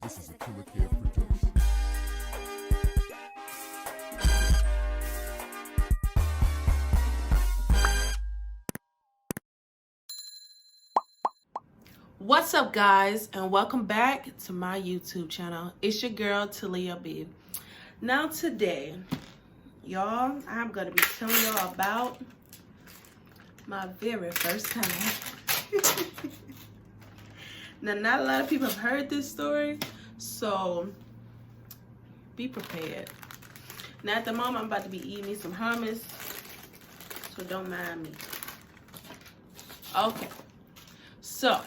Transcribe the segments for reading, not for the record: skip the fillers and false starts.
This is a Killer Kid production. What's up, guys, and welcome back to my YouTube channel. It's your girl Talia B. Now today, y'all, I'm gonna be telling y'all about my very first time. Now, not a lot of people have heard this story, so be prepared. Now, at the moment, I'm about to be eating me some hummus, so don't mind me. Okay, so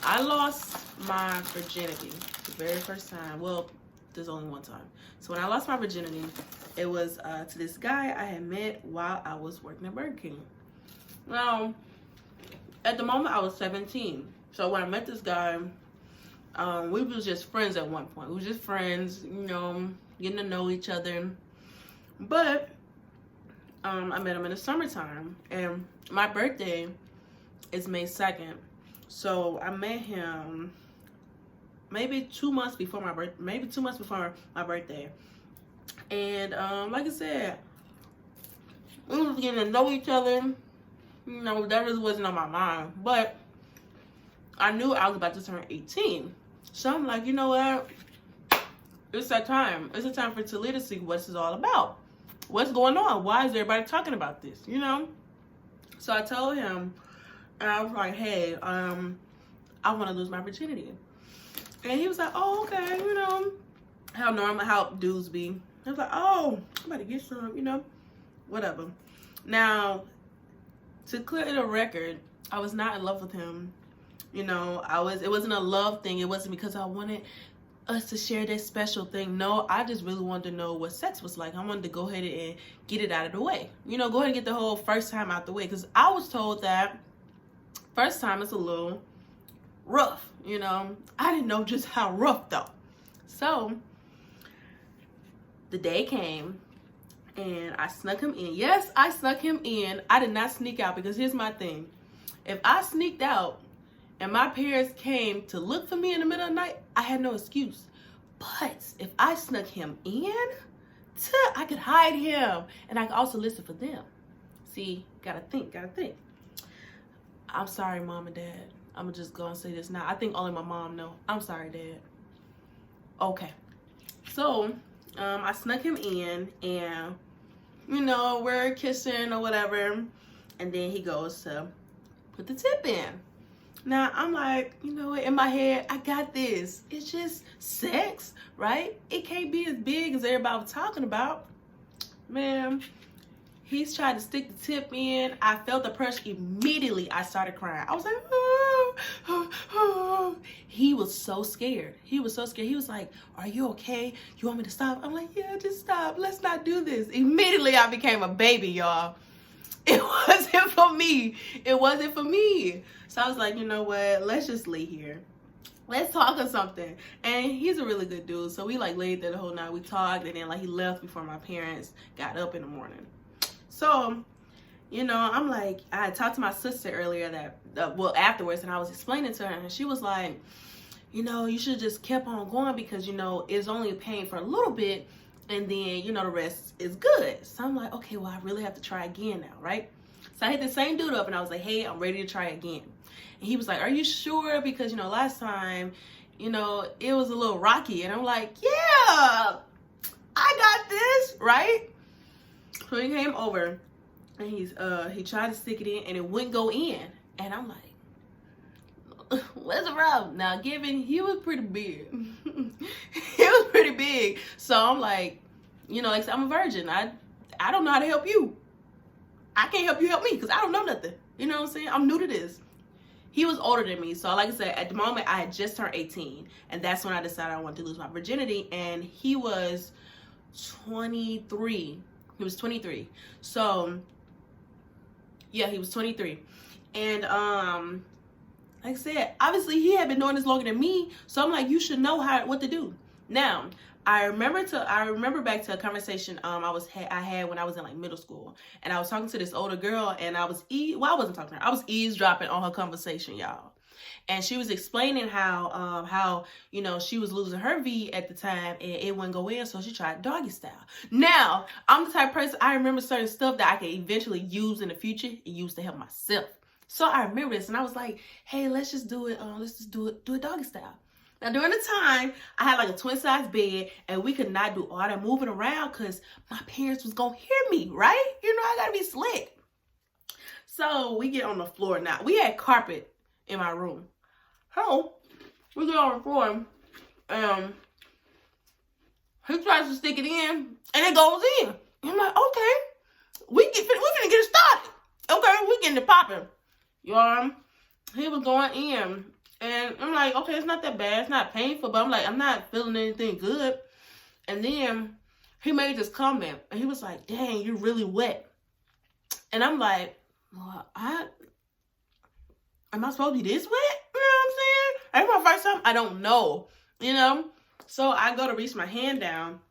I lost my virginity the very first time. Well, there's only one time. So when I lost my virginity, it was to this guy I had met while I was working at Burger King. Now, at the moment, I was 17. So when I met this guy, we was just friends at one point. We was just friends, you know, getting to know each other. But I met him in the summertime, and my birthday is May 2nd. So I met him maybe 2 months before my birthday. And like I said, we was getting to know each other. You know, that really wasn't on my mind. But I knew I was about to turn 18. So I'm like, you know what? It's that time. It's a time for Talia to see what this is all about. What's going on? Why is everybody talking about this? You know? So I told him, and I was like, hey, I want to lose my virginity. And he was like, oh, okay, you know, how dudes be. I was like, oh, I'm about to get some, you know, whatever. Now, to clear the record, I was not in love with him. You know, it wasn't a love thing. It wasn't because I wanted us to share that special thing. No, I just really wanted to know what sex was like. I wanted to go ahead and get it out of the way. You know, go ahead and get the whole first time out the way. Because I was told that first time is a little rough, you know. I didn't know just how rough though. So the day came and I snuck him in. Yes, I snuck him in. I did not sneak out, because here's my thing. If I sneaked out and my parents came to look for me in the middle of the night, I had no excuse. But if I snuck him in, I could hide him, and I could also listen for them. See, gotta think. I'm sorry, Mom and Dad. I'm just gonna say this now. I think only my mom know. I'm sorry, Dad. Okay. So, I snuck him in, and, you know, we're kissing or whatever. And then he goes to put the tip in. Now, I'm like, you know what? In my head, I got this. It's just sex, right? It can't be as big as everybody was talking about. Man, he's trying to stick the tip in. I felt the pressure. Immediately, I started crying. I was like, oh, oh, oh. He was so scared. He was like, are you okay? You want me to stop? I'm like, yeah, just stop. Let's not do this. Immediately, I became a baby, y'all. It wasn't for me. So I was like, you know what? Let's just lay here. Let's talk or something. And he's a really good dude. So we like laid there the whole night. We talked, and then like he left before my parents got up in the morning. So, you know, I'm like, I had talked to my sister earlier afterwards, and I was explaining to her, and she was like, you know, you should just kept on going, because, you know, it's only pain for a little bit, and then, you know, the rest is good. So I'm like, okay, well, I really have to try again now, right? So I hit the same dude up, and I was like, hey, I'm ready to try again. And he was like, are you sure? Because, you know, last time, you know, it was a little rocky. And I'm like, yeah, I got this, right? So he came over, and he tried to stick it in, and it wouldn't go in. And I'm like, what's wrong? Now, given he was pretty big. He was pretty big. So I'm like, you know, like I'm a virgin. I don't know how to help you. I can't help you help me, because I don't know nothing. You know what I'm saying? I'm new to this. He was older than me. So like I said, at the moment, I had just turned 18. And that's when I decided I wanted to lose my virginity. And he was 23. He was 23. So, yeah, he was 23. And, like I said, obviously he had been doing this longer than me. So I'm like, you should know what to do. Now, I remember back to a conversation I had when I was in like middle school, and I was talking to this older girl, and I wasn't talking to her. I was eavesdropping on her conversation, y'all. and she was explaining how you know, she was losing her V at the time and it wouldn't go in, so she tried doggy style. Now, I'm the type of person, I remember certain stuff that I could eventually use in the future and use to help myself. So I remember this, and I was like, hey, let's just do it. Do it doggy style. Now, during the time, I had like a twin size bed, and we could not do all that moving around because my parents was gonna hear me, right? You know, I gotta be slick. So we get on the floor now. We had carpet in my room. So we get on the floor, and he tries to stick it in, and it goes in. And I'm like, okay, we finna get it started. Okay, we getting it popping. Y'all, he was going in, and I'm like, okay, it's not that bad, it's not painful, but I'm like, I'm not feeling anything good. And then he made this comment, and he was like, dang, you're really wet. And I'm like, well, am I supposed to be this wet? You know what I'm saying? That's my first time. I don't know, you know? So I go to reach my hand down,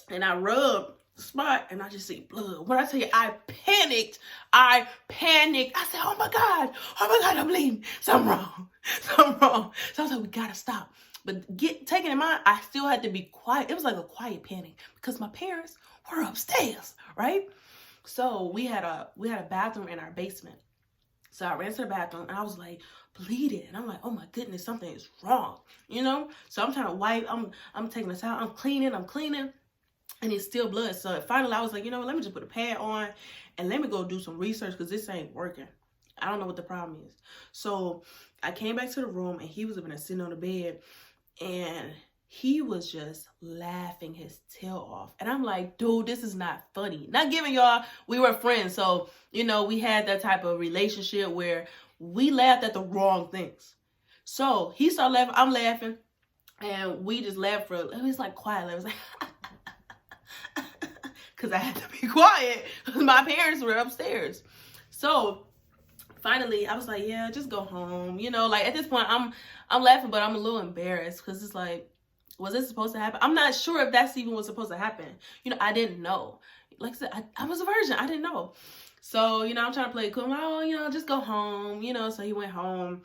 and I rub the spot, and I just see blood. When I tell you, I panicked. I said, oh my God, I'm bleeding. Something wrong. So I was like, we gotta stop. But taking in mind, I still had to be quiet. It was like a quiet panic because my parents were upstairs, right? So we had a bathroom in our basement. So I ran to the bathroom, and I was like bleeding, and I'm like, oh my goodness, something is wrong, you know? So I'm trying to wipe. I'm taking a towel. I'm cleaning, and it's still blood. So finally, I was like, you know what? Let me just put a pad on, and let me go do some research because this ain't working. I don't know what the problem is. So I came back to the room, and he was up there sitting on the bed, and he was just laughing his tail off. And I'm like, dude, this is not funny. Not giving y'all, we were friends. So, you know, we had that type of relationship where we laughed at the wrong things. So he started laughing, I'm laughing. And we just laughed for, it was like quiet. It was like, because I had to be quiet because my parents were upstairs. So finally, I was like, yeah, just go home. You know, like at this point, I'm laughing, but I'm a little embarrassed because it's like, was this supposed to happen? I'm not sure if that's even what's supposed to happen. You know, I didn't know. Like I said, I was a virgin. I didn't know. So, you know, I'm trying to play it cool. I'm like, oh, you know, just go home. You know, so he went home,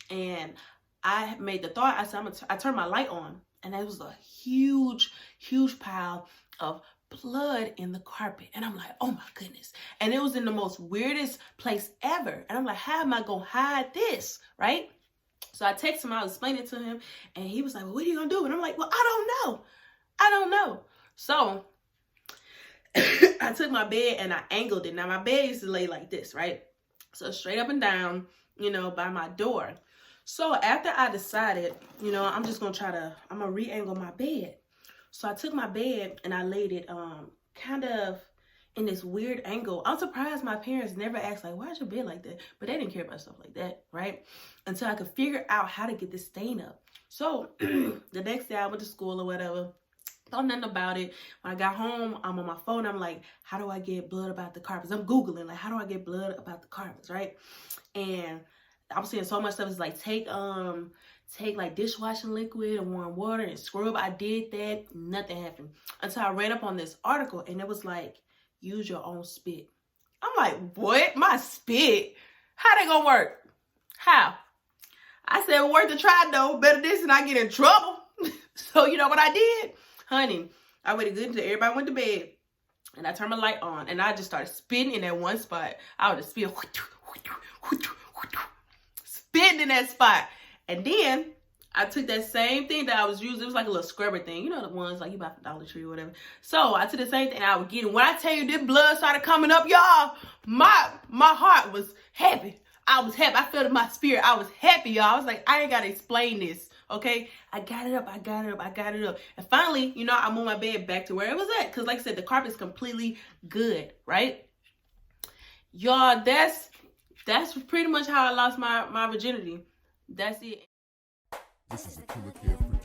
and I made the thought. I said, I turned my light on, and there was a huge, huge pile of blood in the carpet. And I'm like, oh my goodness. And it was in the most weirdest place ever. And I'm like, how am I going to hide this? Right? So I texted him, I explained it to him, and he was like, well, what are you going to do? And I'm like, well, I don't know. So I took my bed and I angled it. Now my bed used to lay like this, right? So straight up and down, you know, by my door. So after I decided, you know, I'm going to re-angle my bed. So I took my bed and I laid it kind of in this weird angle. I'm surprised my parents never asked, like, why's your bed like that? But they didn't care about stuff like that, right? Until I could figure out how to get this stain up. So the next day I went to school or whatever. Thought nothing about it. When I got home, I'm on my phone. I'm like, how do I get blood about the carpets? I'm Googling, like, how do I get blood about the carpets, right? And I'm seeing so much stuff. It's like, take like dishwashing liquid and warm water and scrub. I did that. Nothing happened. Until I read up on this article, and it was like, use your own spit. I'm like, what? My spit? How that gonna work? How? I said, well, worth a try though. Better this than I get in trouble. So you know what I did? Honey, I waited good until everybody went to bed. And I turned my light on. And I just started spitting in that one spot. I would just spit. Spitting in that spot. And then I took that same thing that I was using. It was like a little scrubber thing. You know the ones like you buy from Dollar Tree or whatever. So I took the same thing and I would get it. When I tell you this blood started coming up, y'all, my heart was happy. I was happy. I felt in my spirit. I was happy, y'all. I was like, I ain't got to explain this. Okay? I got it up. And finally, you know, I moved my bed back to where it was at. Because like I said, the carpet's completely good, right? Y'all, that's pretty much how I lost my virginity. That's it. This is a Killer Kid production.